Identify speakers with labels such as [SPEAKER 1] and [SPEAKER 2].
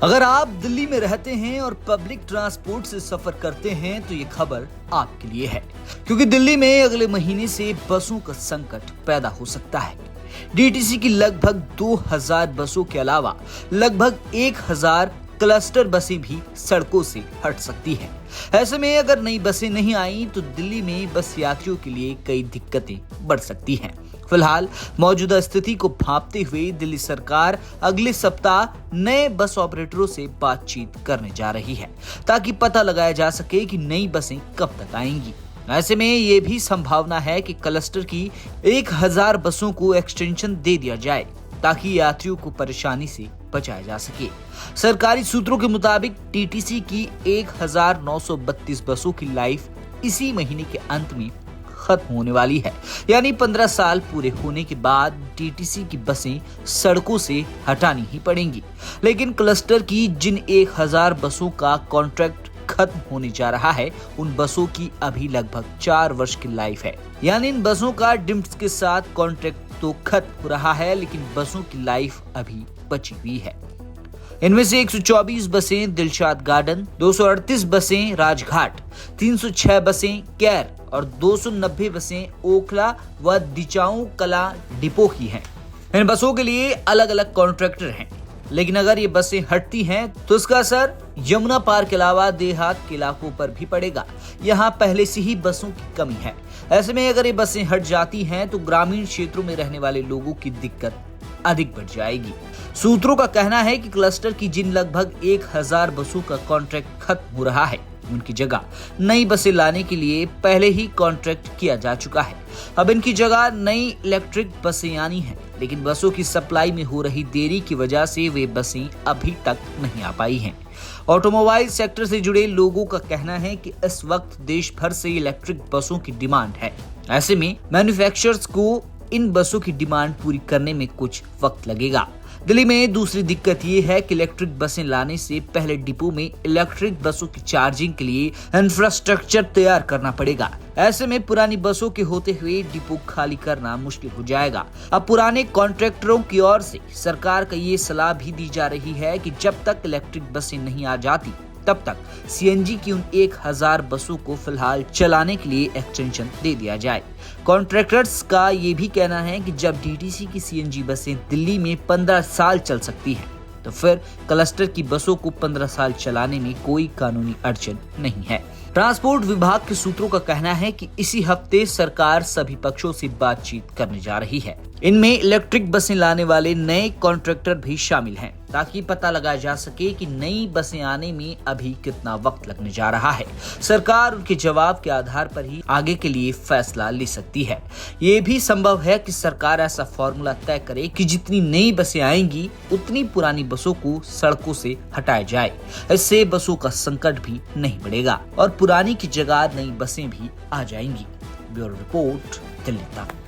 [SPEAKER 1] अगर आप दिल्ली में रहते हैं और पब्लिक ट्रांसपोर्ट से सफर करते हैं तो ये खबर आपके लिए है, क्योंकि दिल्ली में अगले महीने से बसों का संकट पैदा हो सकता है। डीटीसी की लगभग 2000 बसों के अलावा लगभग 1000 क्लस्टर बसें भी सड़कों से हट सकती हैं। ऐसे में अगर नई बसें नहीं आई तो दिल्ली में बस यात्रियों के लिए कई दिक्कतें बढ़ सकती हैं। फिलहाल मौजूदा स्थिति को भांपते हुए दिल्ली सरकार अगले सप्ताह नए बस ऑपरेटरों से बातचीत करने जा रही है, ताकि पता लगाया जा सके कि नई बसें कब तक आएंगी। ऐसे में ये भी संभावना है कि क्लस्टर की 1000 बसों को एक्सटेंशन दे दिया जाए, ताकि यात्रियों को परेशानी से बचाया जा सके। सरकारी सूत्रों के मुताबिक टीटीसी की 1932 बसों की लाइफ इसी महीने के अंत में खत्म होने वाली है, यानी 15 साल पूरे होने के बाद टीटीसी की बसें सड़कों से हटानी ही पड़ेंगी। लेकिन क्लस्टर की जिन 1000 बसों का कॉन्ट्रैक्ट खत्म होने जा रहा है, उन बसों की अभी लगभग 4 वर्ष की लाइफ है। यानी इन बसों का डिम्स के साथ कॉन्ट्रैक्ट तो खत्म हो रहा है, लेकिन बसों की लाइफ अभी बची हुई है। इनमें से 124 बसें दिलशाद गार्डन, 238 बसें राजघाट, 306 बसें कैर और 290 बसें ओखला व दिचाऊ कला डिपो की हैं। इन बसों के लिए अलग अलग कॉन्ट्रैक्टर हैं, लेकिन अगर ये बसें हटती हैं तो इसका असर यमुना पार के अलावा देहात के इलाकों पर भी पड़ेगा। यहाँ पहले से ही बसों की कमी है। ऐसे में अगर ये बसें हट जाती हैं तो ग्रामीण क्षेत्रों में रहने वाले लोगों की दिक्कत अधिक बढ़ जाएगी। सूत्रों का कहना है कि क्लस्टर की जिन लगभग 1000 बसों का कॉन्ट्रैक्ट खत्म हो रहा है, उनकी जगह नई बसें लाने के लिए पहले ही कॉन्ट्रैक्ट किया जा चुका है। अब इनकी जगह नई इलेक्ट्रिक बसें आनी हैं, लेकिन बसों की सप्लाई में हो रही देरी की वजह से वे बसें अभी तक नहीं आ पाई हैं। ऑटोमोबाइल सेक्टर से जुड़े लोगों का कहना है कि इस वक्त देश भर से इलेक्ट्रिक बसों की डिमांड है। ऐसे में मैन्युफैक्चरर्स को इन बसों की डिमांड पूरी करने में कुछ वक्त लगेगा। दिल्ली में दूसरी दिक्कत ये है कि इलेक्ट्रिक बसें लाने से पहले डिपो में इलेक्ट्रिक बसों की चार्जिंग के लिए इंफ्रास्ट्रक्चर तैयार करना पड़ेगा। ऐसे में पुरानी बसों के होते हुए डिपो खाली करना मुश्किल हो जाएगा। अब पुराने कॉन्ट्रैक्टरों की ओर से सरकार को ये सलाह भी दी जा रही है कि जब तक इलेक्ट्रिक बसें नहीं आ जाती, तब तक सीएनजी की उन 1000 बसों को फिलहाल चलाने के लिए एक्सटेंशन दे दिया जाए। कॉन्ट्रैक्टर्स का ये भी कहना है कि जब डीटीसी की सीएनजी बसें दिल्ली में 15 साल चल सकती हैं, तो फिर क्लस्टर की बसों को 15 साल चलाने में कोई कानूनी अड़चन नहीं है। ट्रांसपोर्ट विभाग के सूत्रों का कहना है कि इसी हफ्ते सरकार सभी पक्षों से बातचीत करने जा रही है। इनमें इलेक्ट्रिक बसें लाने वाले नए कॉन्ट्रैक्टर भी शामिल हैं, ताकि पता लगाया जा सके कि नई बसें आने में अभी कितना वक्त लगने जा रहा है। सरकार उनके जवाब के आधार पर ही आगे के लिए फैसला ले सकती है। ये भी संभव है कि सरकार ऐसा फॉर्मूला तय करे कि जितनी नई बसें आएंगी, उतनी पुरानी बसों को सड़कों से हटाया जाए। इससे बसों का संकट भी नहीं बढ़ेगा और पुरानी की जगह नई बसें भी आ जाएंगी। ब्यूरो रिपोर्ट, दिल्ली तक।